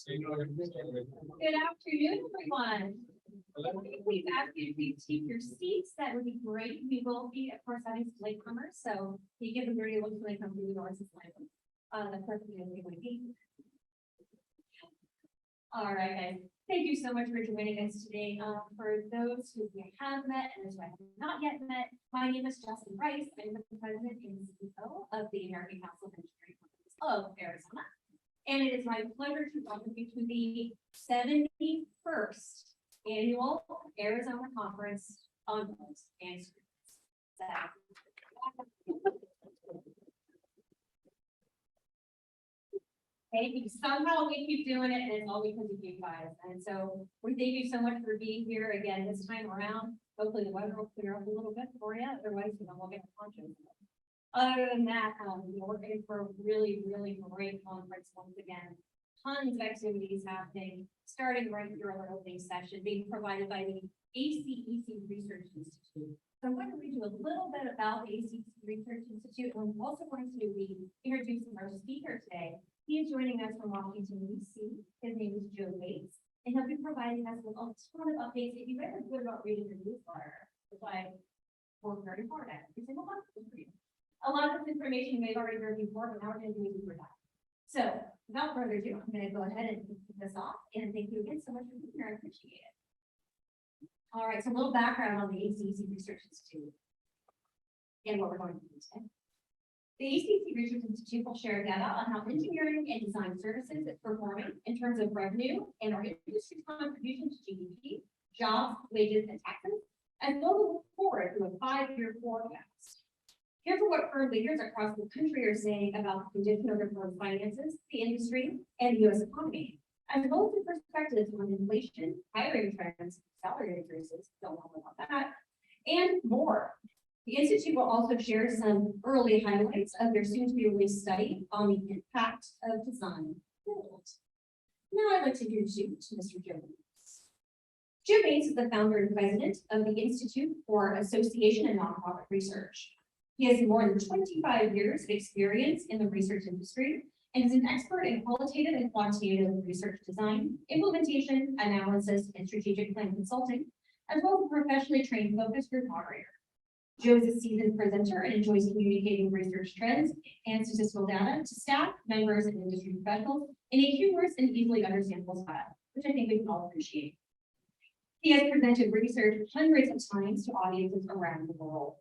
Good afternoon, everyone. Please ask you to please take your seats. That would be great. We will be, of course, having some latecomers, so you give them dirty looks when they come through the doors. That's perfectly okay with me. All right, guys. Thank you so much for joining us today. For those who we have met and those who I have not yet met, my name is Justin Rice. I'm the president and CEO of the American Council of Engineering Companies of Arizona. And it is my pleasure to welcome you to the 71st Annual Arizona Conference on Books and Screens. Hey, somehow we keep doing it, and it's all because of you guys. And so we thank you so much for being here again this time around. Hopefully the weather will clear up a little bit for you. Otherwise, we'll get a poncho. Other than that, we're ready for a really, really great conference once again. Tons of activities happening, starting right here on our opening session, being provided by the ACEC Research Institute. So I'm going to read you a little bit about the ACEC Research Institute, and I'm also going to be introducing our speaker today. He is joining us from Washington, D.C. His name is Joe Bates, and he'll be providing us with a ton of updates. If you guys are good about reading the newsletter, which I work very hard at every single month for you. A lot of this information you may have already heard before, but now we're going to do it for that. So without further ado, I'm going to go ahead and kick this off. And thank you again so much for being here. I appreciate it. All right, so a little background on the ACEC Research Institute and what we're going to do today. The ACEC Research Institute will share data on how engineering and design services is performing in terms of revenue and our industry's contribution to GDP, jobs, wages, and taxes, as well as look forward to a 5-year forecast. Here's what firm leaders across the country are saying about the condition of their firm's finances, the industry, and the U.S. economy, as well as the perspectives on inflation, hiring trends, salary increases, don't know about that, and more. The Institute will also share some early highlights of their soon-to-be released study on the impact of design. Now I'd like to introduce you to Mr. Joe Bates. Joe Bates is the founder and president of the Institute for Association and Nonprofit Research. He has more than 25 years of experience in the research industry and is an expert in qualitative and quantitative research design, implementation, analysis, and strategic plan consulting, as well as a professionally trained focus group moderator. Joe is a seasoned presenter and enjoys communicating research trends and statistical data to staff, members, and industry professionals in a humorous and easily understandable style, which I think we can all appreciate. He has presented research hundreds of times to audiences around the world.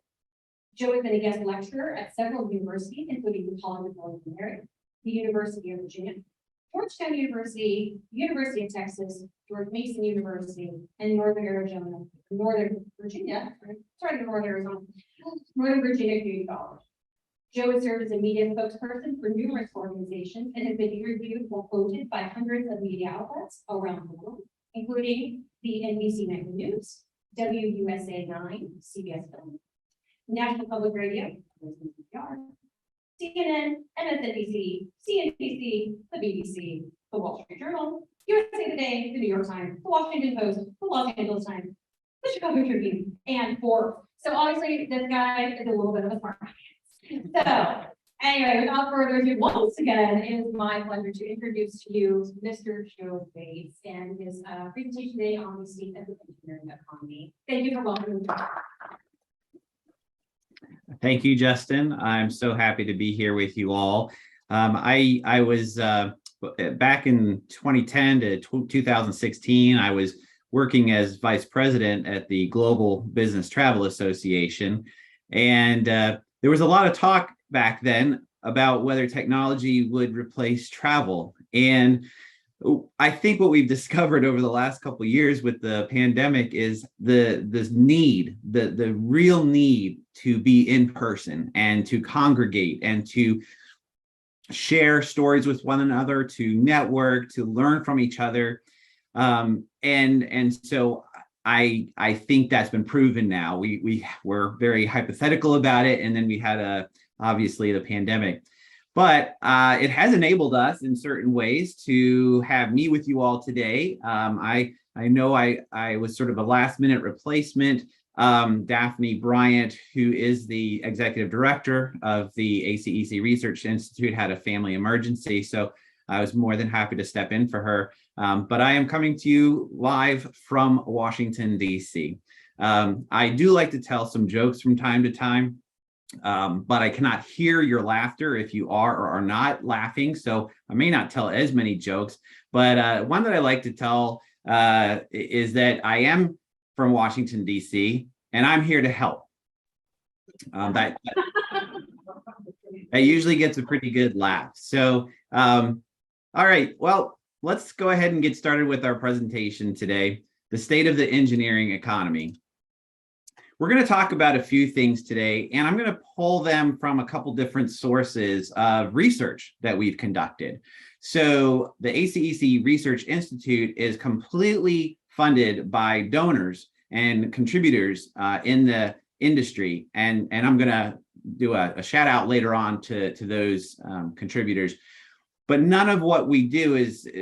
Joe has been a guest lecturer at several universities, including the College of William and Mary, the University of Virginia, Georgetown University, University of Texas, George Mason University, and Northern Virginia Community College. Joe has served as a media spokesperson for numerous organizations and has been interviewed or quoted by hundreds of media outlets around the world, including the NBC Nightly News, WUSA 9, CBS Film, National Public Radio, CNN, MSNBC, CNBC, the BBC, the Wall Street Journal, USA Today, the New York Times, the Washington Post, the Los Angeles Times, the Chicago Tribune, and Forbes. So obviously this guy is a little bit of a smart man. So anyway, without further ado, once again, it is my pleasure to introduce to you Mr. Joe Bates and his presentation today on the state of the engineering economy. Thank you for welcoming me. Thank you, Justin. I'm so happy to be here with you all. I was back in 2010 to 2016, I was working as vice president at the Global Business Travel Association. And there was a lot of talk back then about whether technology would replace travel. And I think what we've discovered over the last couple of years with the pandemic is the real need to be in person and to congregate and to share stories with one another, to network, to learn from each other. And so I think that's been proven now. We were very hypothetical about it, and then we had obviously the pandemic. But it has enabled us in certain ways to have me with you all today. I know I was sort of a last minute replacement. Daphne Bryant, who is the executive director of the ACEC Research Institute, had a family emergency. So I was more than happy to step in for her. But I am coming to you live from Washington, D.C. I do like to tell some jokes from time to time, but I cannot hear your laughter if you are or are not laughing. So I may not tell as many jokes, but one that I like to tell is that I am from Washington, D.C., and I'm here to help. That usually gets a pretty good laugh. So, all right, well, let's go ahead and get started with our presentation today, the state of the engineering economy. We're going to talk about a few things today, and I'm going to pull them from a couple different sources of research that we've conducted. So the ACEC Research Institute is completely funded by donors and contributors in the industry, and I'm going to do a shout out later on to those contributors. But none of what we do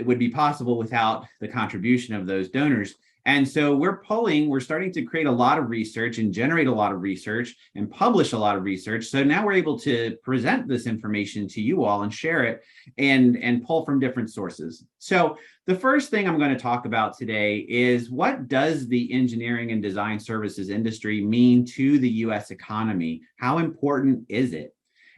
would be possible without the contribution of those donors. And so we're starting to create a lot of research and generate a lot of research and publish a lot of research. So now we're able to present this information to you all and share it and pull from different sources. So the first thing I'm going to talk about today is, what does the engineering and design services industry mean to the US economy? How important is it?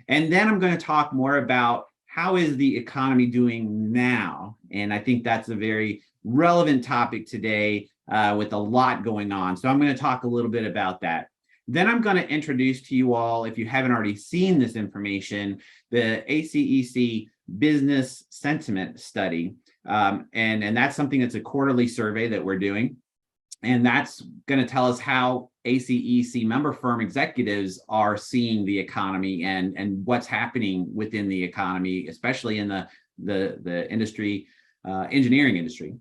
And then I'm going to talk more about, how is the economy doing now? And I think that's a very relevant topic today with a lot going on. So I'm going to talk a little bit about that. Then I'm going to introduce to you all, if you haven't already seen this information, the ACEC Business Sentiment Study. And that's something that's a quarterly survey that we're doing. And that's going to tell us how ACEC member firm executives are seeing the economy and what's happening within the economy, especially in the industry, engineering industry.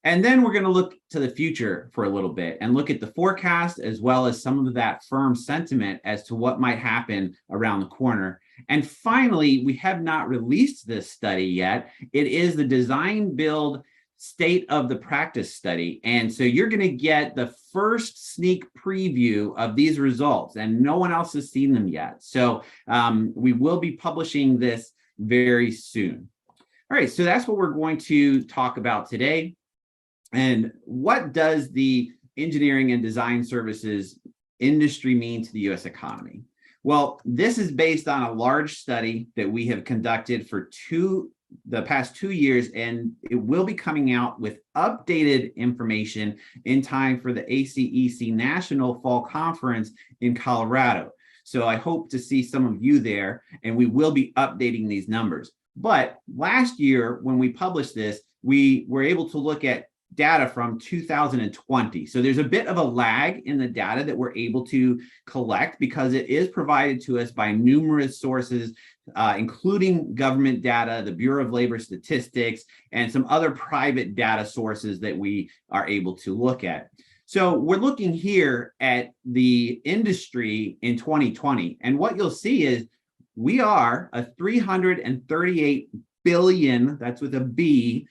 And then we're going to look to the future for a little bit and look at the forecast, as well as some of that firm sentiment as to what might happen around the corner. And finally, we have not released this study yet. It is the Design Build State of the Practice Study. And so you're going to get the first sneak preview of these results, and no one else has seen them yet. So we will be publishing this very soon. All right, so that's what we're going to talk about today. And what does the engineering and design services industry mean to the US economy? Well, this is based on a large study that we have conducted for the past 2 years, and it will be coming out with updated information in time for the ACEC National Fall Conference in Colorado. So I hope to see some of you there, and we will be updating these numbers. But last year, when we published this, we were able to look at data from 2020. So there's a bit of a lag in the data that we're able to collect, because it is provided to us by numerous sources, including government data, the Bureau of Labor Statistics, and some other private data sources that we are able to look at. So we're looking here at the industry in 2020. And what you'll see is we are a $338 billion, that's with a B,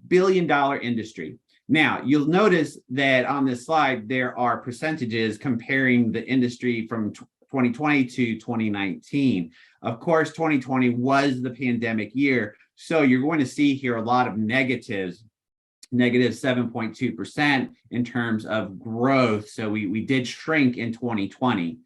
billion-dollar industry. Now, you'll notice that on this slide, there are percentages comparing the industry from 2020 to 2019. Of course, 2020 was the pandemic year. So you're going to see here a lot of negatives, negative 7.2% in terms of growth. So we did shrink in 2020.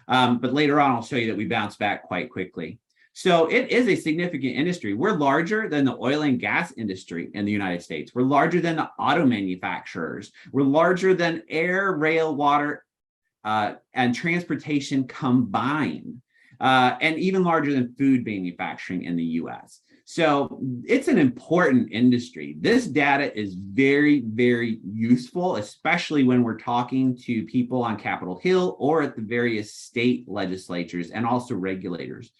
But later on, I'll show you that we bounced back quite quickly. So it is a significant industry. We're larger than the oil and gas industry in the United States. We're larger than the auto manufacturers. We're larger than air, rail, water, and transportation combined, and even larger than food manufacturing in the US. So it's an important industry. This data is very, very useful, especially when we're talking to people on Capitol Hill or at the various state legislatures and also regulators.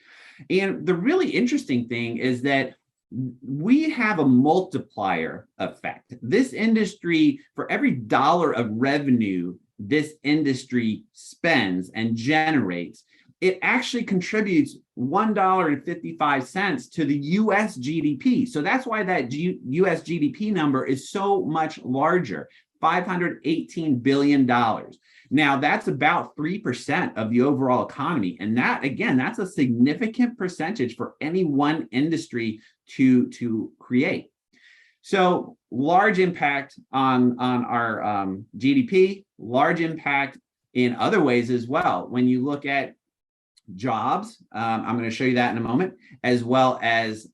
And the really interesting thing is that we have a multiplier effect. This industry, for every dollar of revenue this industry spends and generates, it actually contributes $1.55 to the US GDP. So that's why that US GDP number is so much larger, $518 billion. Now, that's about 3% of the overall economy. And that, again, that's a significant percentage for any one industry to create. So large impact on our GDP, large impact in other ways as well. When you look at jobs, I'm going to show you that in a moment, as well as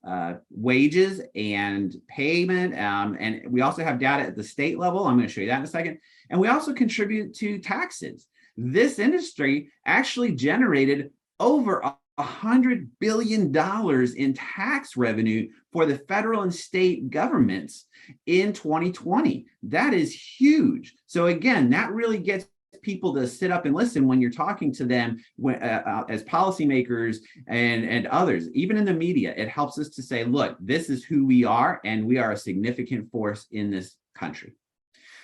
wages and payment. And we also have data at the state level. I'm going to show you that in a second. And we also contribute to taxes. This industry actually generated over $100 billion in tax revenue for the federal and state governments in 2020. That is huge. So again, that really gets people to sit up and listen when you're talking to them as policymakers and others, even in the media. It helps us to say, look, this is who we are, and we are a significant force in this country.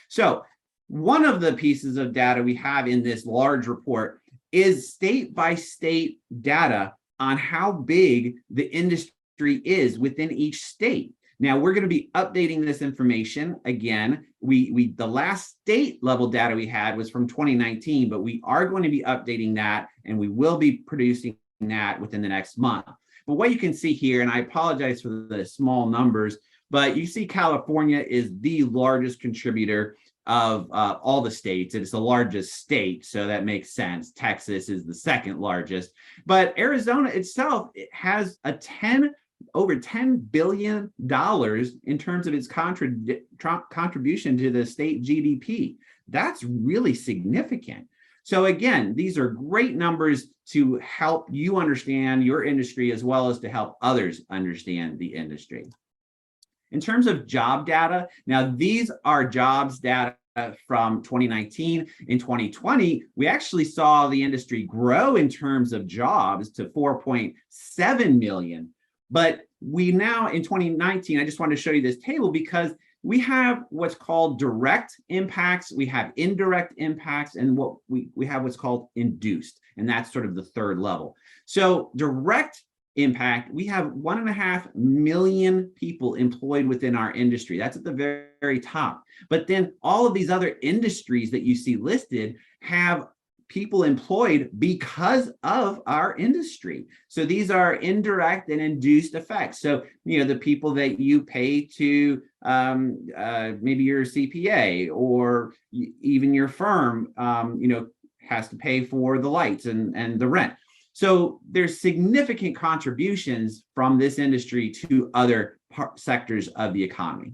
So one of the pieces of data we have in this large report is state by state data on how big the industry is within each state. Now, we're going to be updating this information again. The last state level data we had was from 2019, but we are going to be updating that, and we will be producing that within the next month. But what you can see here, and I apologize for the small numbers, but you see California is the largest contributor of all the states. It's the largest state, so that makes sense. Texas is the second largest, but Arizona itself, it has over $10 billion in terms of its contribution to the state GDP. That's really significant. So again, these are great numbers to help you understand your industry, as well as to help others understand the industry. In terms of job data, now these are jobs data from 2019. In 2020, we actually saw the industry grow in terms of jobs to 4.7 million. But we now, in 2019, I just wanted to show you this table because we have what's called direct impacts, we have indirect impacts, and what we have what's called induced, and that's sort of the third level. So direct impact, we have 1.5 million people employed within our industry. That's at the very, very top. But then all of these other industries that you see listed have people employed because of our industry. So these are indirect and induced effects. So, the people that you pay to maybe your CPA, or even your firm, has to pay for the lights and the rent. So there's significant contributions from this industry to other sectors of the economy.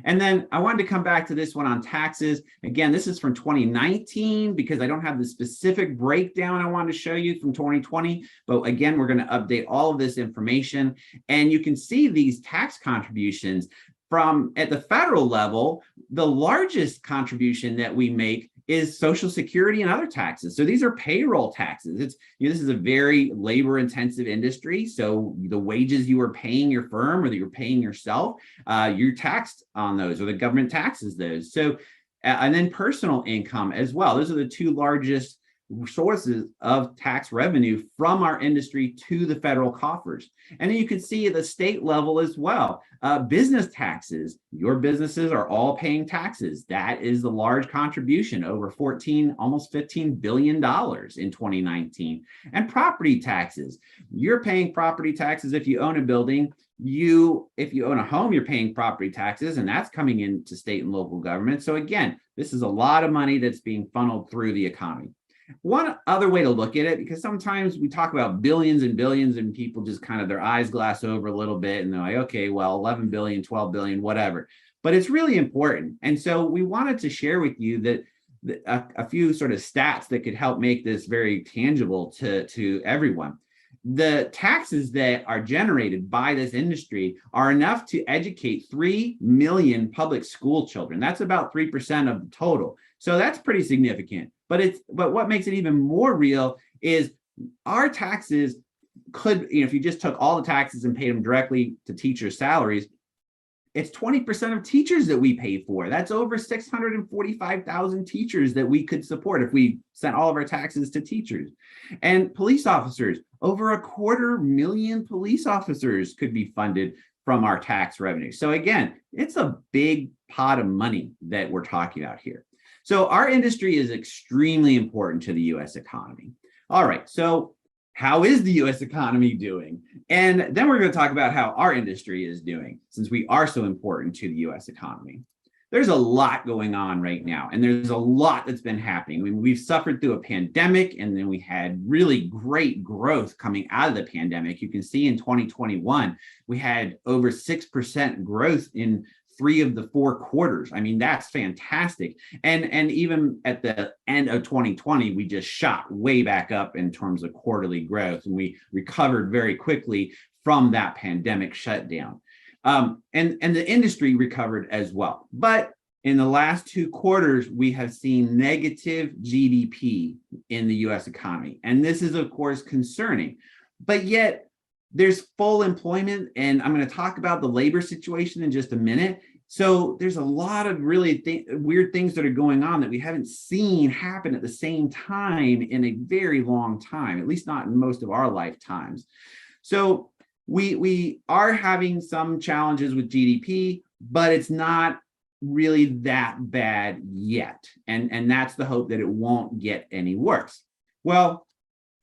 And then I wanted to come back to this one on taxes. Again, this is from 2019 because I don't have the specific breakdown I wanted to show you from 2020. But again, we're going to update all of this information. And you can see these tax contributions from at the federal level. The largest contribution that we make is Social Security and other taxes. So these are payroll taxes. It's, this is a very labor intensive industry. So the wages you are paying your firm or that you're paying yourself, you're taxed on those, or the government taxes those. So, and then personal income as well. Those are the two largest sources of tax revenue from our industry to the federal coffers. And then you can see at the state level as well, business taxes. Your businesses are all paying taxes. That is the large contribution, over almost $15 billion in 2019. And property taxes. You're paying property taxes if you own a building. If you own a home, you're paying property taxes, and that's coming into state and local government. So again, this is a lot of money that's being funneled through the economy. One other way to look at it, because sometimes we talk about billions and billions and people just kind of their eyes glass over a little bit and they're like, okay, well, 11 billion, 12 billion, whatever. But it's really important. And so we wanted to share with you that a few sort of stats that could help make this very tangible to everyone. The taxes that are generated by this industry are enough to educate 3 million public school children. That's about 3% of the total. So that's pretty significant. But what makes it even more real is our taxes could, if you just took all the taxes and paid them directly to teachers' salaries, it's 20% of teachers that we pay for. That's over 645,000 teachers that we could support if we sent all of our taxes to teachers. And police officers, over 250,000 police officers could be funded from our tax revenue. So again, it's a big pot of money that we're talking about here. So our industry is extremely important to the US economy. All right, so how is the US economy doing? And then we're going to talk about how our industry is doing, since we are so important to the US economy. There's a lot going on right now, and there's a lot that's been happening. I mean, we've suffered through a pandemic, and then we had really great growth coming out of the pandemic. You can see in 2021, we had over 6% growth in 3 of the 4 quarters. I mean, that's fantastic. And even at the end of 2020, we just shot way back up in terms of quarterly growth, and we recovered very quickly from that pandemic shutdown. And the industry recovered as well. But in the last 2 quarters, we have seen negative GDP in the US economy. And this is, of course, concerning. But yet, there's full employment, and I'm going to talk about the labor situation in just a minute. So there's a lot of really weird things that are going on that we haven't seen happen at the same time in a very long time, at least not in most of our lifetimes. So we are having some challenges with GDP, but it's not really that bad yet. And that's the hope, that it won't get any worse. Well,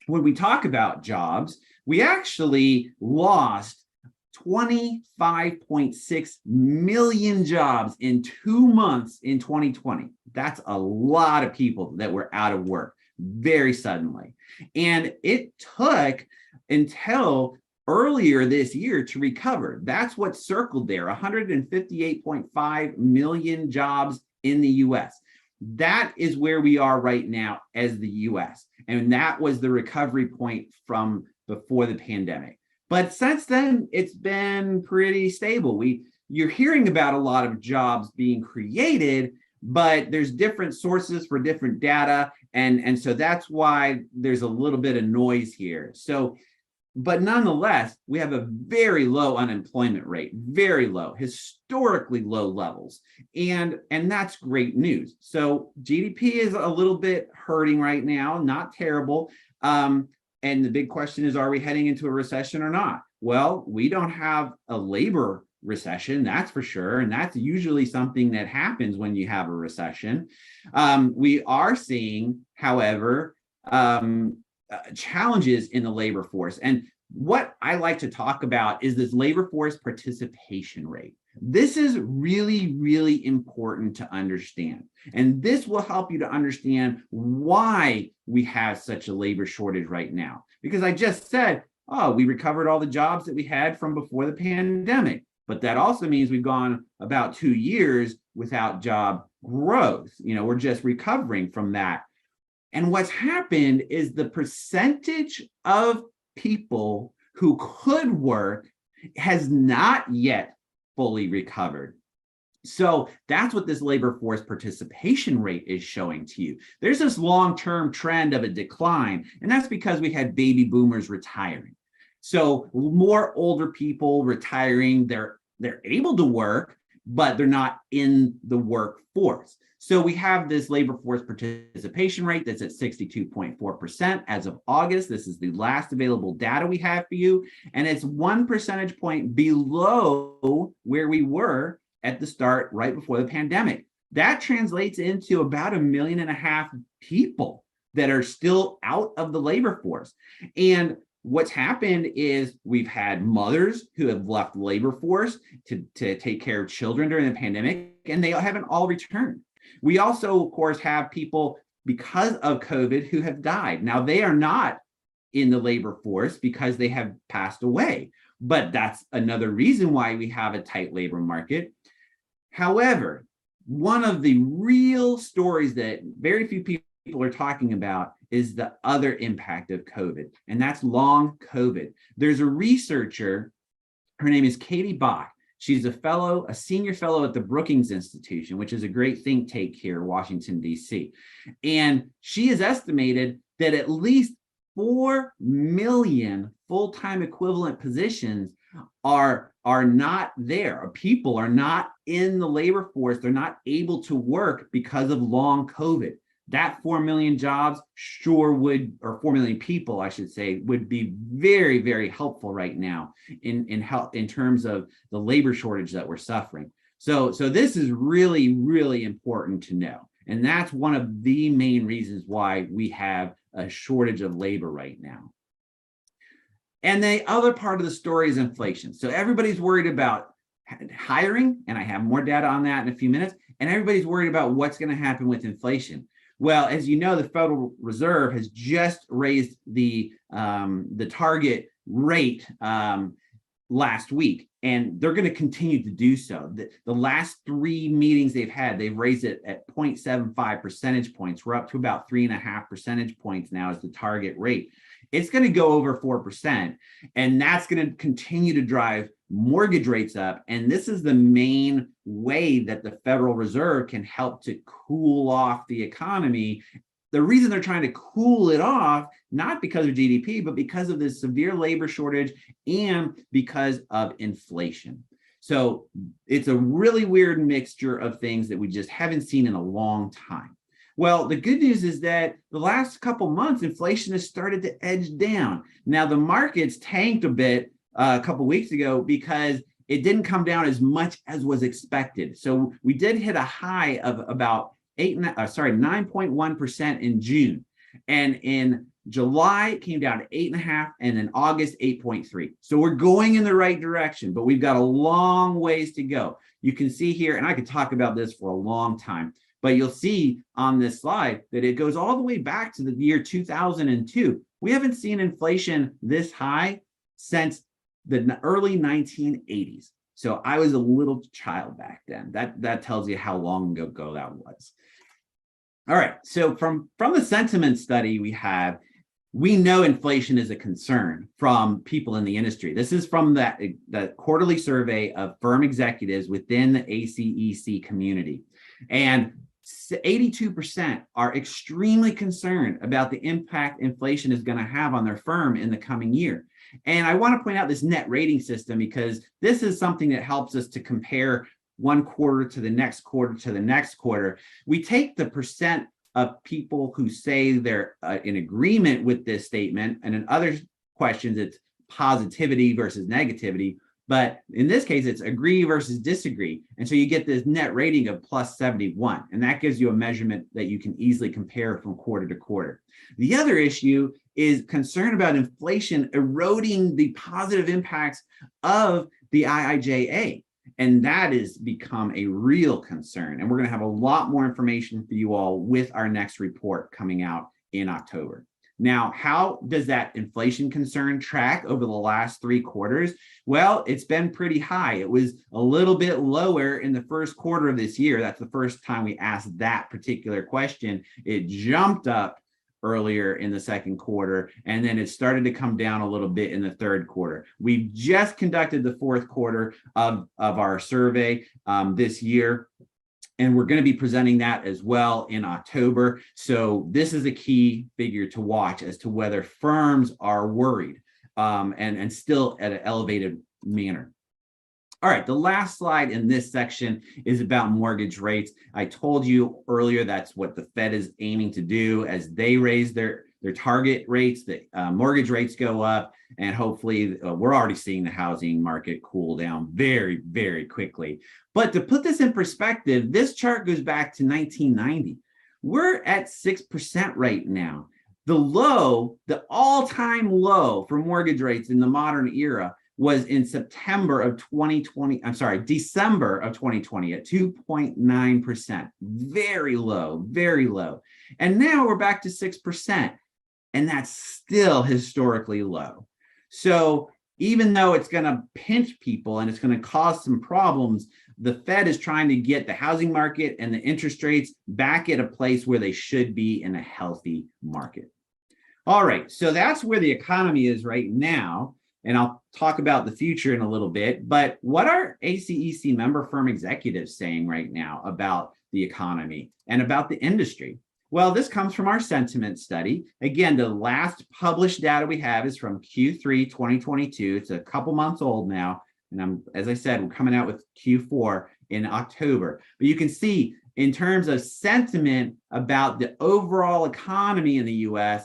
when we talk about jobs, we actually lost 25.6 million jobs in 2 months in 2020. That's a lot of people that were out of work very suddenly. And it took until earlier this year to recover. That's what's circled there, 158.5 million jobs in the US. That is where we are right now as the US. And that was the recovery point from before the pandemic. But since then, it's been pretty stable. You're hearing about a lot of jobs being created, but there's different sources for different data. And so that's why there's a little bit of noise here. So, but nonetheless, we have a very low unemployment rate, very low, historically low levels. And that's great news. So GDP is a little bit hurting right now, not terrible. And the big question is, are we heading into a recession or not? Well, we don't have a labor recession, that's for sure. And that's usually something that happens when you have a recession. We are seeing, however, challenges in the labor force. And what I like to talk about is this labor force participation rate. This is really, really important to understand. And this will help you to understand why we have such a labor shortage right now. Because I just said, oh, we recovered all the jobs that we had from before the pandemic. But that also means we've gone about 2 years without job growth. We're just recovering from that. And what's happened is the percentage of people who could work has not yet fully recovered. So that's what this labor force participation rate is showing to you. There's this long-term trend of a decline, and that's because we had baby boomers retiring. So more older people retiring, they're able to work, but they're not in the workforce. So we have this labor force participation rate that's at 62.4% as of August. This is the last available data we have for you. And it's 1 percentage point below where we were at the start, right before the pandemic. That translates into about 1.5 million people that are still out of the labor force. And what's happened is we've had mothers who have left the labor force to take care of children during the pandemic, and they haven't all returned. We also, of course, have people because of COVID who have died. Now, they are not in the labor force because they have passed away, but that's another reason why we have a tight labor market. However, one of the real stories that very few people are talking about is the other impact of COVID, and that's long COVID. There's a researcher, her name is Katie Bach. She's a senior fellow at the Brookings Institution, which is a great think tank here in Washington, D.C. And she has estimated that at least 4 million full-time equivalent positions are not there, or people are not in the labor force. They're not able to work because of long COVID. That 4 million jobs sure would, or 4 million people, I should say, would be very, very helpful right now in terms of the labor shortage that we're suffering. So this is really, really important to know. And that's one of the main reasons why we have a shortage of labor right now. And the other part of the story is inflation. So everybody's worried about hiring, and I have more data on that in a few minutes, and everybody's worried about what's going to happen with inflation. Well, as you know, the Federal Reserve has just raised the target rate last week, and they're going to continue to do so. The last 3 meetings they've had, they've raised it at 0.75 percentage points. We're up to about 3.5 percentage points now as the target rate. It's going to go over 4%, and that's going to continue to drive mortgage rates up. And this is the main way that the Federal Reserve can help to cool off the economy. The reason they're trying to cool it off, not because of GDP, but because of this severe labor shortage and because of inflation. So it's a really weird mixture of things that we just haven't seen in a long time. Well, the good news is that the last couple months, inflation has started to edge down. Now, the markets tanked a bit a couple weeks ago because it didn't come down as much as was expected. So we did hit a high of about 9.1% in June. And in July, it came down to 8.5%, and in August, 8.3%. So we're going in the right direction, but we've got a long ways to go. You can see here, and I could talk about this for a long time, but you'll see on this slide that it goes all the way back to the year 2002. We haven't seen inflation this high since the early 1980s. So I was a little child back then. That tells you how long ago that was. All right, so from the sentiment study we know inflation is a concern from people in the industry. This is from the quarterly survey of firm executives within the ACEC community. And 82% are extremely concerned about the impact inflation is going to have on their firm in the coming year. And I want to point out this net rating system because this is something that helps us to compare one quarter to the next quarter to the next quarter. We take the percent of people who say they're in agreement with this statement, and in other questions, it's positivity versus negativity. But in this case, it's agree versus disagree. And so you get this net rating of plus 71. And that gives you a measurement that you can easily compare from quarter to quarter. The other issue is concern about inflation eroding the positive impacts of the IIJA. And that has become a real concern. And we're going to have a lot more information for you all with our next report coming out in October. Now, how does that inflation concern track over the last 3 quarters? Well, it's been pretty high. It was a little bit lower in the first quarter of this year. That's the first time we asked that particular question. It jumped up earlier in the second quarter, and then it started to come down a little bit in the third quarter. We've just conducted the fourth quarter of our survey this year. And we're going to be presenting that as well in October. So this is a key figure to watch as to whether firms are worried and still at an elevated manner. All right, the last slide in this section is about mortgage rates. I told you earlier that's what the Fed is aiming to do as they raise their target rates, the mortgage rates go up, and hopefully we're already seeing the housing market cool down very, very quickly. But to put this in perspective, this chart goes back to 1990. We're at 6% right now. The all-time low for mortgage rates in the modern era was in December of 2020 at 2.9%. Very low, very low. And now we're back to 6%. And that's still historically low. So even though it's going to pinch people and it's going to cause some problems, the Fed is trying to get the housing market and the interest rates back at a place where they should be in a healthy market. All right, so that's where the economy is right now. And I'll talk about the future in a little bit. But what are ACEC member firm executives saying right now about the economy and about the industry? Well, this comes from our sentiment study. Again, the last published data we have is from Q3 2022. It's a couple months old now. And as I said, we're coming out with Q4 in October. But you can see in terms of sentiment about the overall economy in the US,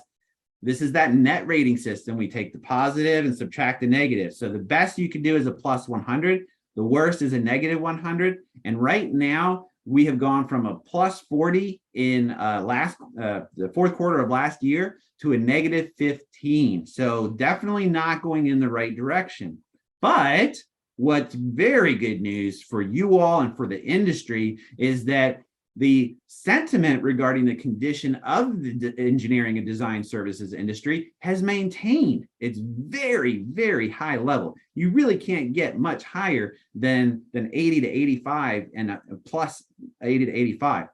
this is that net rating system. We take the positive and subtract the negative. So the best you can do is a plus 100. The worst is a negative 100. And right now, We have gone from a plus 40 in the fourth quarter of last year to a negative 15. So definitely not going in the right direction. But what's very good news for you all and for the industry is that the sentiment regarding the condition of the engineering and design services industry has maintained its very, very high level. You really can't get much higher than 80 to 85 and plus 80 to 85.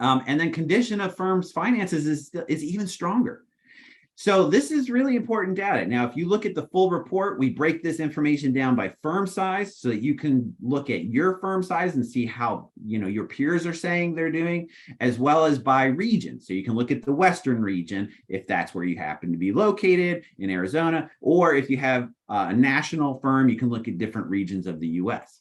And then condition of firms' finances is even stronger. So this is really important data. Now, if you look at the full report, we break this information down by firm size so that you can look at your firm size and see how your peers are saying they're doing, as well as by region. So you can look at the Western region, if that's where you happen to be located in Arizona, or if you have a national firm, you can look at different regions of the US.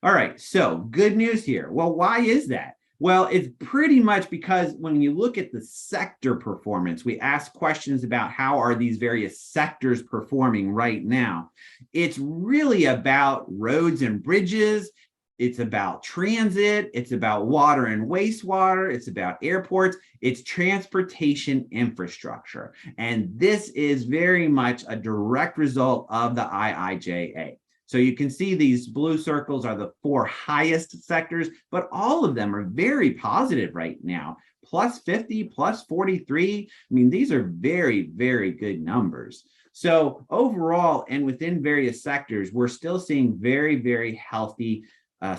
All right, so good news here. Well, why is that? Well, it's pretty much because when you look at the sector performance, we ask questions about how are these various sectors performing right now. It's really about roads and bridges. It's about transit. It's about water and wastewater. It's about airports. It's transportation infrastructure. And this is very much a direct result of the IIJA. So you can see these blue circles are the 4 highest sectors, but all of them are very positive right now. Plus 50, plus 43. I mean, these are very, very good numbers. So overall, and within various sectors, we're still seeing very, very healthy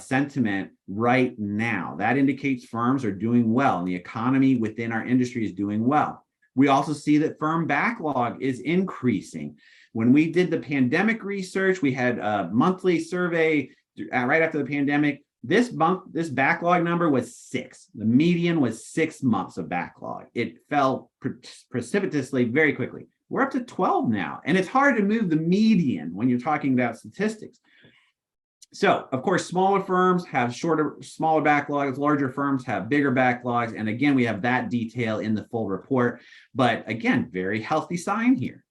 sentiment right now. That indicates firms are doing well and the economy within our industry is doing well. We also see that firm backlog is increasing. When we did the pandemic research, we had a monthly survey right after the pandemic. This backlog number was 6. The median was 6 months of backlog. It fell precipitously very quickly. We're up to 12 now, and it's hard to move the median when you're talking about statistics. So, of course, smaller firms have smaller backlogs, larger firms have bigger backlogs, and again, we have that detail in the full report. But again, very healthy sign here.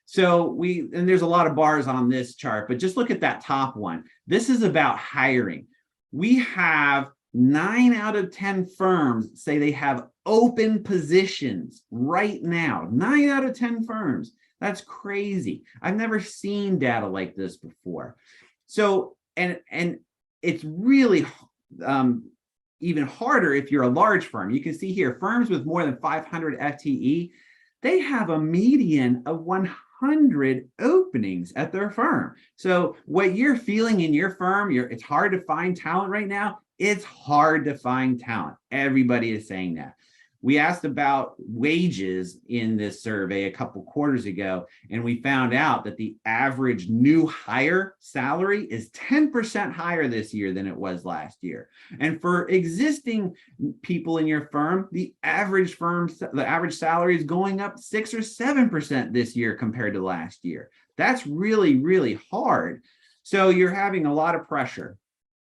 So and there's a lot of bars on this chart, but just look at that top one. This is about hiring. We have 9 out of 10 firms say they have open positions right now. 9 out of 10 firms. That's crazy. I've never seen data like this before. So, and it's really even harder if you're a large firm. You can see here, firms with more than 500 FTE, they have a median of 100 openings at their firm. So what you're feeling in your firm, it's hard to find talent right now. It's hard to find talent. Everybody is saying that. We asked about wages in this survey a couple quarters ago, and we found out that the average new hire salary is 10% higher this year than it was last year. And for existing people in your firm, the average salary is going up 6 or 7% this year compared to last year. That's really, really hard. So you're having a lot of pressure.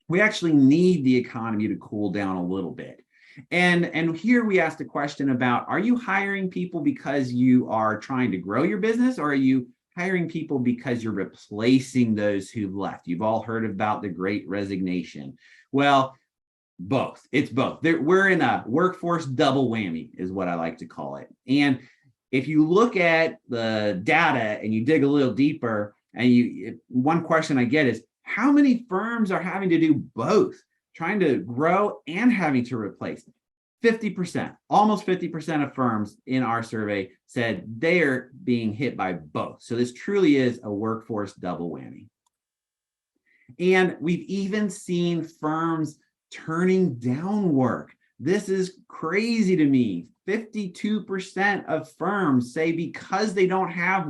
We actually need the economy to cool down a little bit. And here we asked a question about, are you hiring people because you are trying to grow your business, or are you hiring people because you're replacing those who've left? You've all heard about the Great Resignation. Well, both. It's both. We're in a workforce double whammy is what I like to call it. And if you look at the data and you dig a little deeper, and one question I get is, how many firms are having to do both? Trying to grow and having to replace? 50%, almost 50% of firms in our survey said they are being hit by both. So this truly is a workforce double whammy. And we've even seen firms turning down work. This is crazy to me. 52% of firms say because they don't have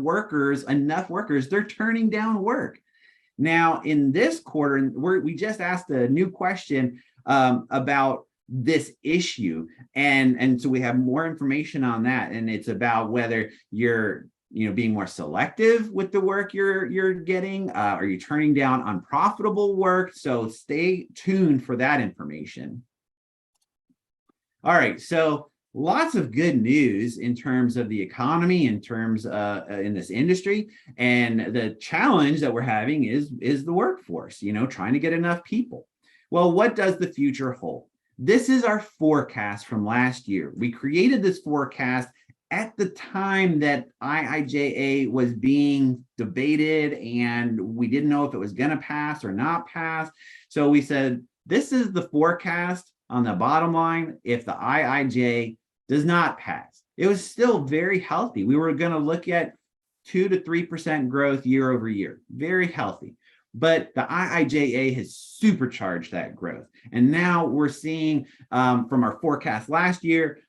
enough workers, they're turning down work. Now, in this quarter, we just asked a new question about this issue. And so we have more information on that. And it's about whether you're being more selective with the work you're getting. Are you turning down unprofitable work? So stay tuned for that information. All right, so lots of good news in terms of the economy, in terms in this industry, and the challenge that we're having is the workforce, trying to get enough people. Well, what does the future hold? This is our forecast from last year. We created this forecast at the time that IIJA was being debated and we didn't know if it was going to pass or not pass. So we said, this is the forecast on the bottom line if the IIJA does not pass. It was still very healthy. We were going to look at 2 to 3% growth year over year, very healthy. But the IIJA has supercharged that growth. And now we're seeing from our forecast last year,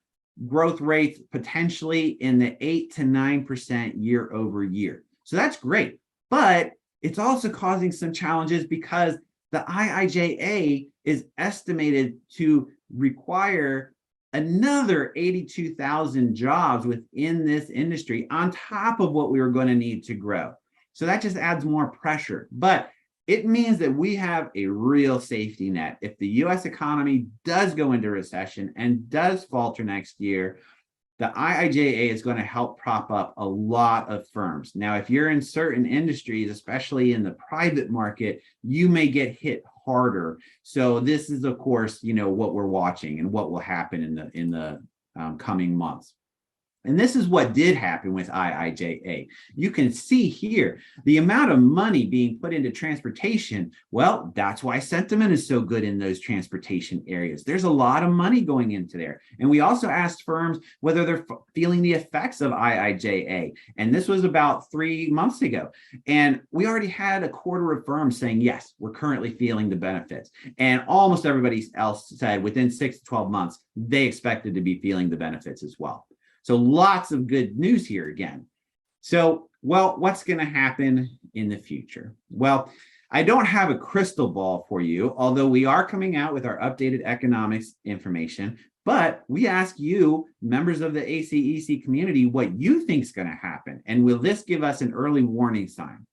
growth rates potentially in the 8 to 9% year over year. So that's great. But it's also causing some challenges because the IIJA is estimated to require another 82,000 jobs within this industry on top of what we were going to need to grow. So that just adds more pressure. But it means that we have a real safety net. If the US economy does go into recession and does falter next year, the IIJA is going to help prop up a lot of firms. Now, if you're in certain industries, especially in the private market, you may get hit harder. So this is, of course, what we're watching and what will happen in the coming months. And this is what did happen with IIJA. You can see here the amount of money being put into transportation. Well, that's why sentiment is so good in those transportation areas. There's a lot of money going into there. And we also asked firms whether they're feeling the effects of IIJA. And this was about 3 months ago. And we already had a quarter of firms saying, yes, we're currently feeling the benefits. And almost everybody else said within 6 to 12 months, they expected to be feeling the benefits as well. So lots of good news here again. So, well, what's going to happen in the future? Well, I don't have a crystal ball for you, although we are coming out with our updated economics information, but we ask you, members of the ACEC community, what you think is going to happen. And will this give us an early warning sign?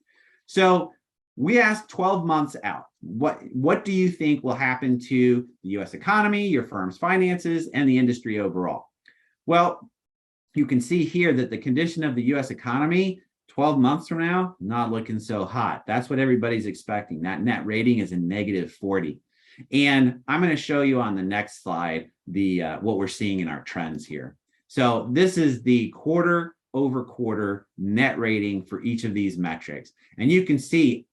So we asked 12 months out. What do you think will happen to the US economy, your firm's finances, and the industry overall? Well, you can see here that the condition of the US economy 12 months from now, not looking so hot. That's what everybody's expecting. That net rating is a -40. And I'm going to show you on the next slide what we're seeing in our trends here. So this is the quarter over quarter net rating for each of these metrics. And you can see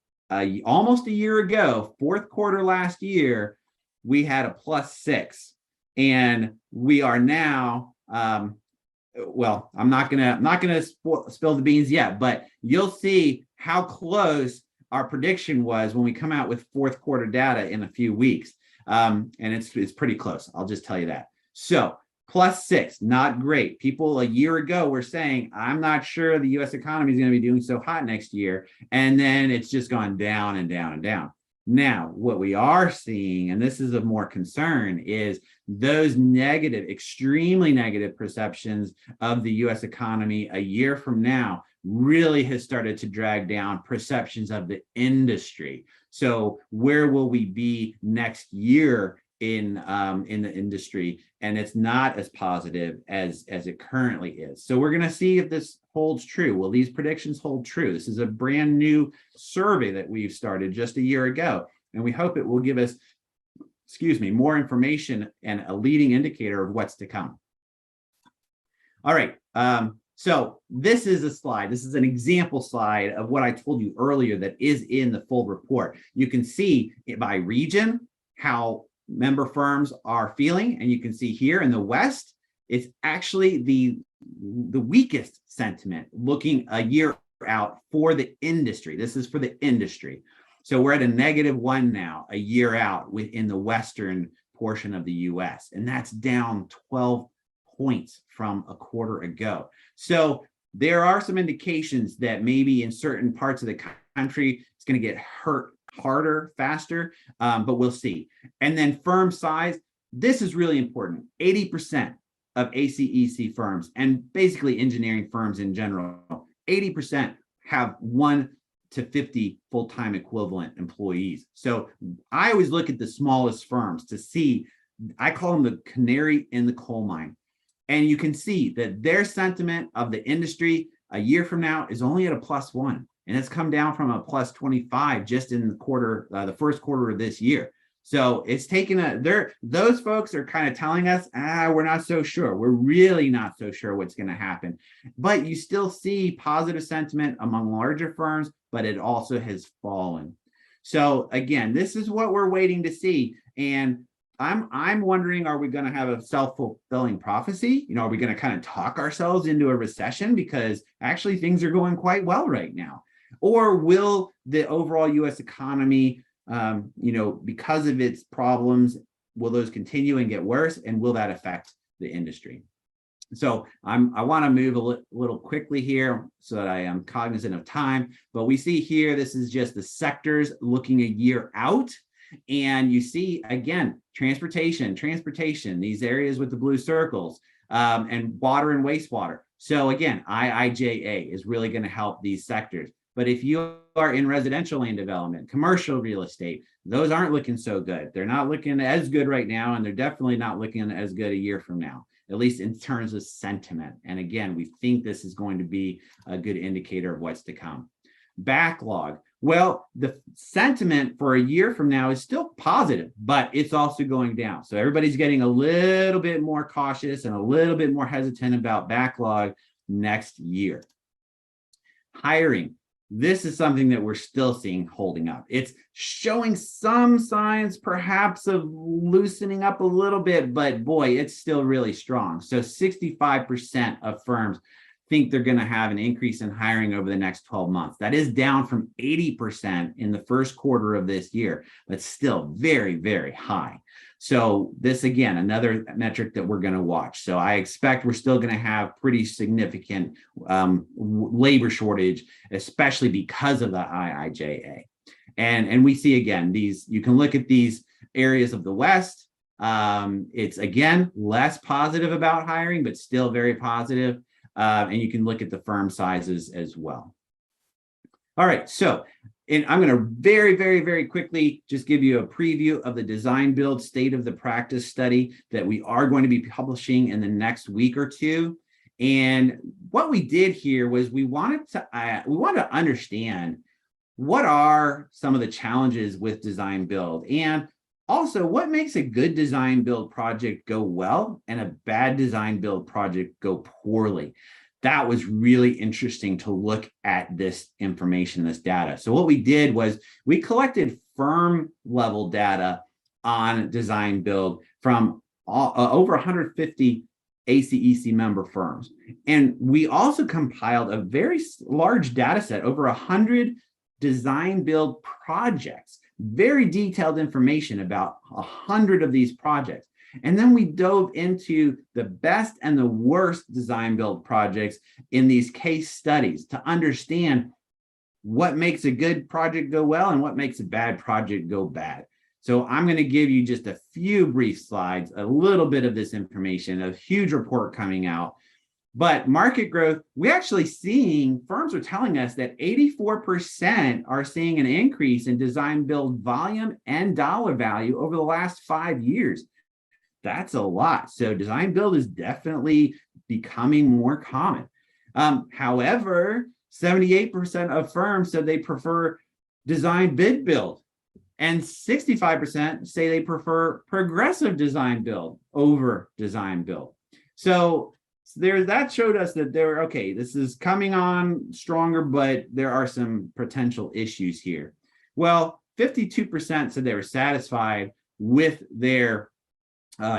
almost a year ago, fourth quarter last year, we had a +6. And we are now well, I'm not gonna spill the beans yet, but you'll see how close our prediction was when we come out with fourth quarter data in a few weeks, and it's pretty close. I'll just tell you that. So +6, not great. People a year ago were saying, I'm not sure the U.S. economy is going to be doing so hot next year, and then it's just gone down and down and down. Now, what we are seeing, and this is of more concern, is those negative, extremely negative perceptions of the US economy a year from now really has started to drag down perceptions of the industry. So where will we be next year in the industry? And it's not as positive as it currently is. So we're going to see if this holds true. Will these predictions hold true? This is a brand new survey that we've started just a year ago, and we hope it will give us, more information and a leading indicator of what's to come. All right. So this is a slide. This is an example slide of what I told you earlier that is in the full report. You can see by region how member firms are feeling, and you can see here in the West, it's actually the weakest sentiment looking a year out for the industry. This is for the industry. So we're at a -1 now, a year out within the Western portion of the US, and that's down 12 points from a quarter ago. So there are some indications that maybe in certain parts of the country, it's going to get hurt harder, faster, but we'll see. And then firm size, this is really important. 80% of ACEC firms, and basically engineering firms in general, 80% have 1 to 50 full-time equivalent employees. So I always look at the smallest firms to see, I call them the canary in the coal mine. And you can see that their sentiment of the industry a year from now is only at a +1. And it's come down from a +25 just in the first quarter of this year. So it's taken those folks are kind of telling us, we're not so sure. We're really not so sure what's going to happen. But you still see positive sentiment among larger firms, but it also has fallen. So again, this is what we're waiting to see. And I'm wondering, are we going to have a self-fulfilling prophecy? Are we going to kind of talk ourselves into a recession because actually things are going quite well right now? Or will the overall US economy, because of its problems, will those continue and get worse? And will that affect the industry? So I want to move a little quickly here so that I am cognizant of time. But we see here, this is just the sectors looking a year out. And you see, again, transportation, these areas with the blue circles, and water and wastewater. So again, IIJA is really going to help these sectors. But if you are in residential land development, commercial real estate, those aren't looking so good. They're not looking as good right now, and they're definitely not looking as good a year from now, at least in terms of sentiment. And again, we think this is going to be a good indicator of what's to come. Backlog. Well, the sentiment for a year from now is still positive, but it's also going down. So everybody's getting a little bit more cautious and a little bit more hesitant about backlog next year. Hiring. This is something that we're still seeing holding up. It's showing some signs perhaps of loosening up a little bit, but boy, it's still really strong. So 65% of firms think they're going to have an increase in hiring over the next 12 months. That is down from 80% in the first quarter of this year, but still very, very high. So this, again, another metric that we're going to watch. So I expect we're still going to have pretty significant labor shortage, especially because of the IIJA. And we see, again, you can look at these areas of the West. It's, again, less positive about hiring, but still very positive. And you can look at the firm sizes as well. All right, so I'm going to very, very, very quickly just give you a preview of the design build state of the practice study that we are going to be publishing in the next week or two. And what we did here was we wanted to understand what are some of the challenges with design build, and also what makes a good design build project go well and a bad design build project go poorly. That was really interesting to look at this information, this data. So what we did was we collected firm level data on design build from over 150 ACEC member firms. And we also compiled a very large data set, over 100 design build projects, very detailed information about 100 of these projects. And then we dove into the best and the worst design build projects in these case studies to understand what makes a good project go well and what makes a bad project go bad. So I'm going to give you just a few brief slides, a little bit of this information, a huge report coming out. But market growth, we're actually seeing, firms are telling us that 84% are seeing an increase in design build volume and dollar value over the last 5 years. That's a lot. So design build is definitely becoming more common. However, 78% of firms said they prefer design bid build, and 65% say they prefer progressive design build over design build. So that showed us that this is coming on stronger, but there are some potential issues here. Well, 52% said they were satisfied with their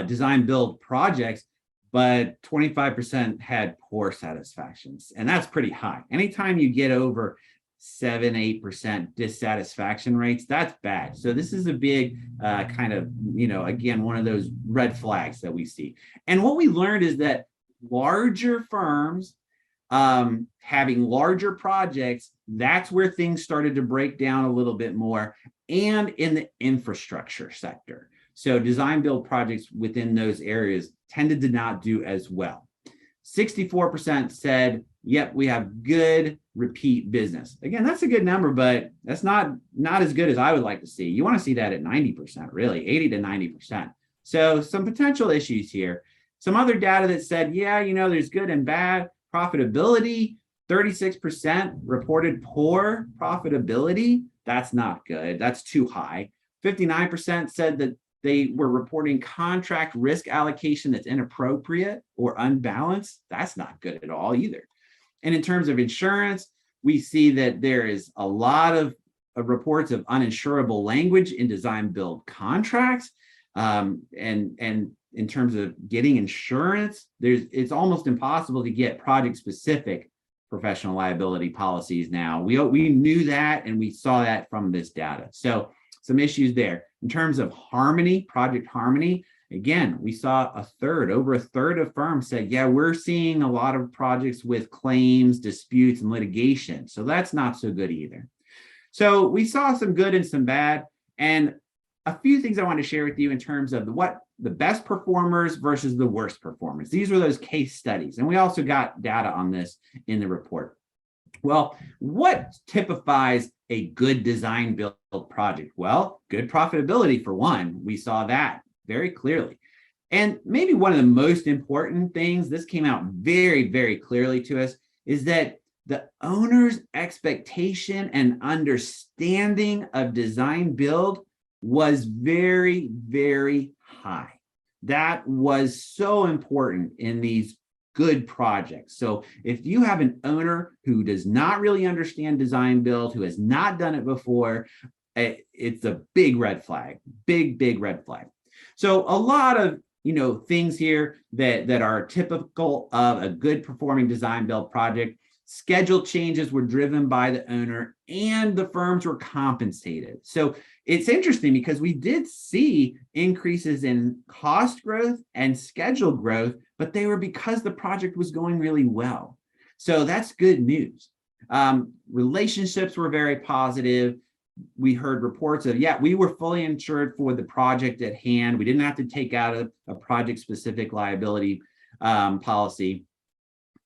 design build projects, but 25% had poor satisfactions, and that's pretty high. Anytime you get over 7-8% dissatisfaction rates, that's bad. So this is a big kind of, again, one of those red flags that we see. And what we learned is that larger firms having larger projects, that's where things started to break down a little bit more, and in the infrastructure sector. So design build projects within those areas tended to not do as well. 64% said, yep, we have good repeat business. Again, that's a good number, but that's not as good as I would like to see. You want to see that at 90%, really, 80 to 90%. So some potential issues here. Some other data that said, there's good and bad profitability. 36% reported poor profitability. That's not good. That's too high. 59% said that they were reporting contract risk allocation that's inappropriate or unbalanced. That's not good at all either. And in terms of insurance, we see that there is a lot of reports of uninsurable language in design build contracts. And in terms of getting insurance, it's almost impossible to get project specific professional liability policies now. We knew that, and we saw that from this data. So some issues there. In terms of harmony, project harmony, again, we saw over a third of firms said, yeah, we're seeing a lot of projects with claims, disputes, and litigation. So that's not so good either. So we saw some good and some bad, and a few things I want to share with you in terms of what the best performers versus the worst performers. These were those case studies, and we also got data on this in the report. Well, what typifies a good design build project? Well, good profitability for one. We saw that very clearly. And maybe one of the most important things, this came out very, very clearly to us, is that the owner's expectation and understanding of design build was very, very high. That was so important in these good projects. So if you have an owner who does not really understand design build, who has not done it before, it's a big red flag, big red flag. So a lot of things here that are typical of a good performing design build project. Schedule changes were driven by the owner, and the firms were compensated. So it's interesting because we did see increases in cost growth and schedule growth, but they were because the project was going really well. So that's good news. Relationships were very positive. We heard reports of, yeah, we were fully insured for the project at hand. We didn't have to take out a project-specific liability policy.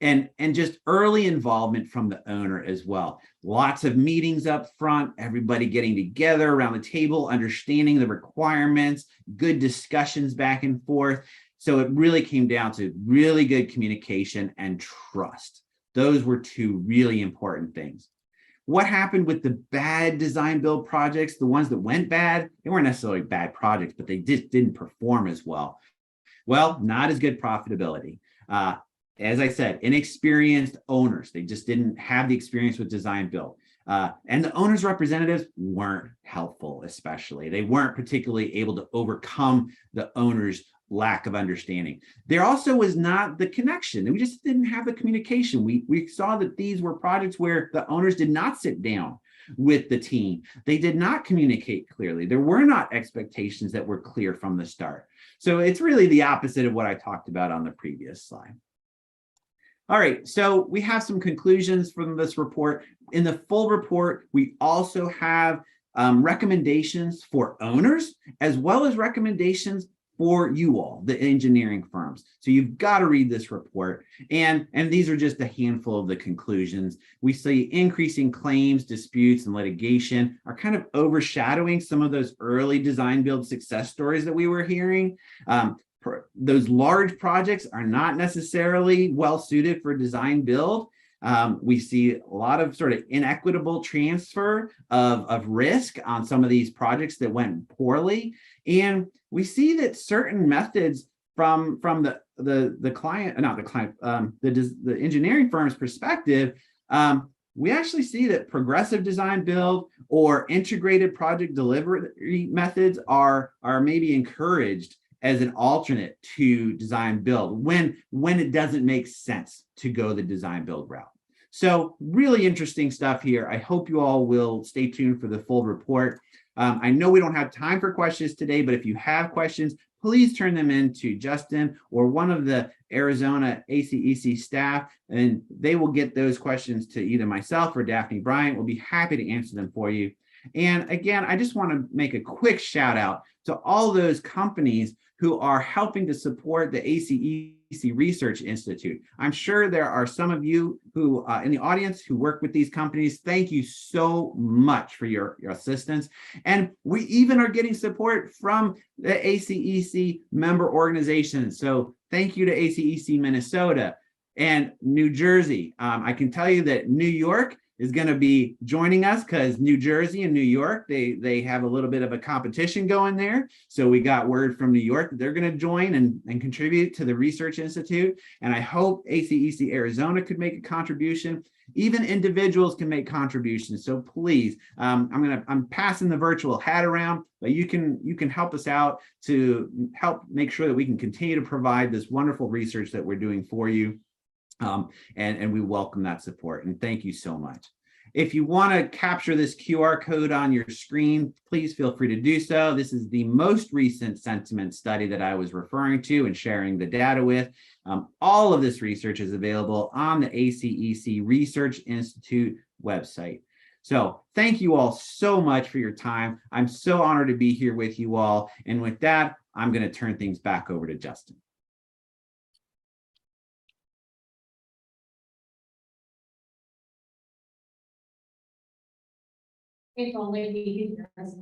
And just early involvement from the owner as well. Lots of meetings up front, everybody getting together around the table, understanding the requirements, good discussions back and forth. So it really came down to really good communication and trust. Those were two really important things. What happened with the bad design build projects, the ones that went bad? They weren't necessarily bad projects, but they just didn't perform as well. Well, not as good profitability. As I said, inexperienced owners, they just didn't have the experience with design build. And the owner's representatives weren't helpful, especially. They weren't particularly able to overcome the owner's lack of understanding. There also was not the connection. We just didn't have the communication. We saw that these were projects where the owners did not sit down with the team. They did not communicate clearly. There were not expectations that were clear from the start. So it's really the opposite of what I talked about on the previous slide. All right, so we have some conclusions from this report. In the full report, we also have recommendations for owners, as well as recommendations for you all, the engineering firms. So you've got to read this report. And these are just a handful of the conclusions. We see increasing claims, disputes, and litigation are kind of overshadowing some of those early design build success stories that we were hearing. Those large projects are not necessarily well suited for design build. We see a lot of sort of inequitable transfer of risk on some of these projects that went poorly. And we see that certain methods from the client, not the client, the engineering firm's perspective, we actually see that progressive design build or integrated project delivery methods are maybe encouraged as an alternate to design build when it doesn't make sense to go the design build route. So really interesting stuff here. I hope you all will stay tuned for the full report. I know we don't have time for questions today, but if you have questions, please turn them in to Justin or one of the Arizona ACEC staff, and they will get those questions to either myself or Daphne Bryant. We'll be happy to answer them for you. And again, I just want to make a quick shout out to all those companies who are helping to support the ACEC Research Institute. I'm sure there are some of you who in the audience who work with these companies. Thank you so much for your assistance. And we even are getting support from the ACEC member organizations. So thank you to ACEC Minnesota and New Jersey. I can tell you that New York is going to be joining us because New Jersey and New York, they have a little bit of a competition going there. So we got word from New York that they're going to join and contribute to the Research Institute. And I hope ACEC Arizona could make a contribution. Even individuals can make contributions. So please, I'm passing the virtual hat around, but you can help us out to help make sure that we can continue to provide this wonderful research that we're doing for you. And we welcome that support. And thank you so much. If you want to capture this QR code on your screen, please feel free to do so. This is the most recent sentiment study that I was referring to and sharing the data with. All of this research is available on the ACEC Research Institute website. So thank you all so much for your time. I'm so honored to be here with you all. And with that, I'm going to turn things back over to Justin. If only he could hear us.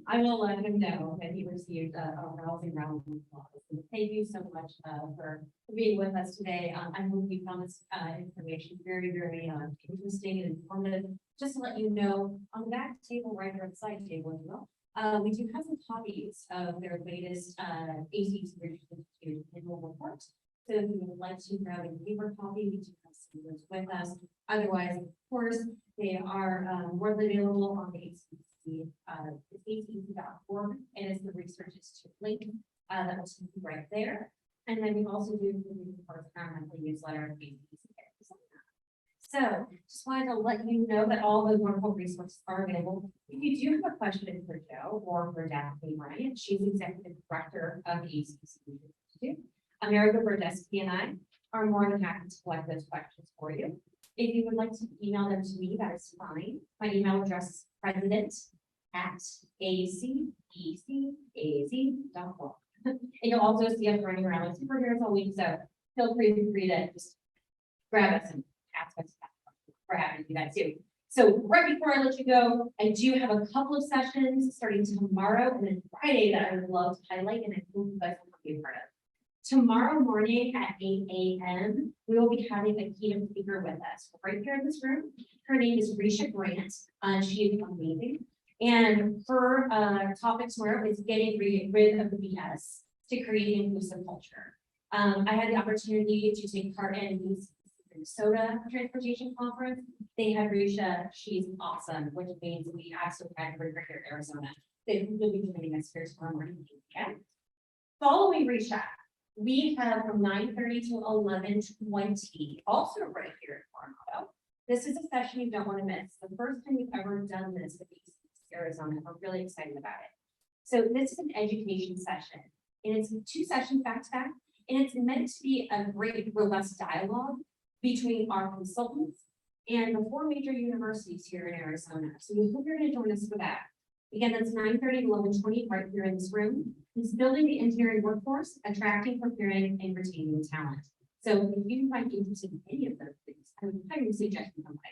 I will let him know that he received a rousing round of applause. Thank you so much for being with us today. I hope you found this information very, very interesting and informative. Just to let you know, on the back table, right here on the side table as well, we do have some copies of their latest ACEC Research Institute annual report. So if you would like to grab a paper copy, we do have some of those with us. Otherwise, of course, they are readily available on the ACEC, acec.org, and it's the Research Institute link that will be right there. And then we also do our monthly newsletter. So just wanted to let you know that all those wonderful resources are available. If you do have a question for Joe or for Daphne Ryan, she's executive director of the ACEC Institute. America Burdesky and I are more than happy to collect those questions for you. If you would like to email them to me, that is fine. My email address is president@acec.org. And you'll also see us running around like superheroes all week, so feel free to just grab us and ask us questions. We're happy to do that too. So right before I let you go, I do have a couple of sessions starting tomorrow and then Friday that I would love to highlight, and I hope you guys will be a part of. Tomorrow morning at 8 a.m., we will be having a keynote speaker with us right here in this room. Her name is Risha Grant. She is amazing. And her topic tomorrow is getting rid of the BS to create an inclusive culture. I had the opportunity to take part in the Minnesota Transportation Conference. They had Risha. She's awesome, which means we absolutely had her here in Arizona. They will be joining us here tomorrow morning. Okay. Following Risha, we have from 9:30 to 11:20, also right here in Coronado. This is a session you don't want to miss. The first time we've ever done this with Arizona. We're really excited about it. So this is an education session, and it's 2 sessions back to back, and it's meant to be a great, robust dialogue between our consultants and the 4 major universities here in Arizona. So we hope you're going to join us for that. Again, that's 9:30 to 11:20 right here in this room. It's building the engineering workforce, attracting, preparing, and retaining talent. So if you find interested in any of those things, I would highly suggest you come by.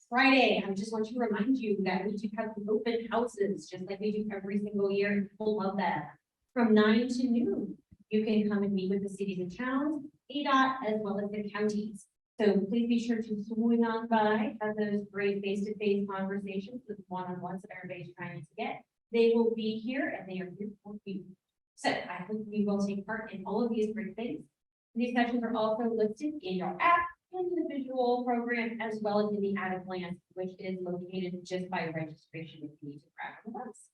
Friday, I just want to remind you that we do have open houses, just like we do every single year, and people love that. From 9 to noon, you can come and meet with the cities and towns, ADOT, as well as the counties. So please be sure to swing on by, have those great face-to-face conversations with one-on-ones that everybody's trying to get. They will be here and they are here for you. So I hope you will take part in all of these great things. These sessions are also listed in your app, in the visual program, as well as in the added plan, which is located just by registration if you need to grab with us.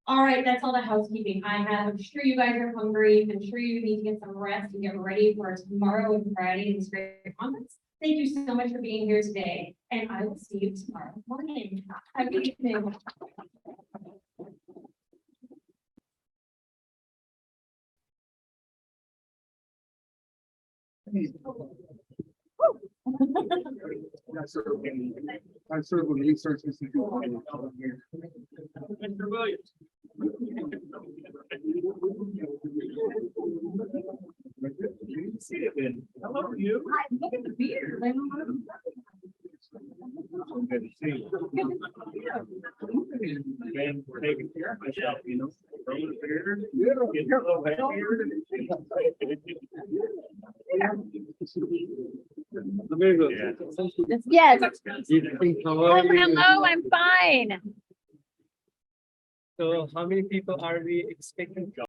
All right, that's all the housekeeping I have. I'm sure you guys are hungry. I'm sure you need to get some rest and get ready for tomorrow and Friday in this great conference. Thank you so much for being here today, and I will see you tomorrow morning. Have a good evening. I serve with Research Institute. Mr. Williams. Hello, you. Hi, look at the beard. Good to see you. And we're taking care of myself, you know. Growing a beard. Get your little head beard. Very good. Yes. Hello, I'm fine. So how many people are we expecting?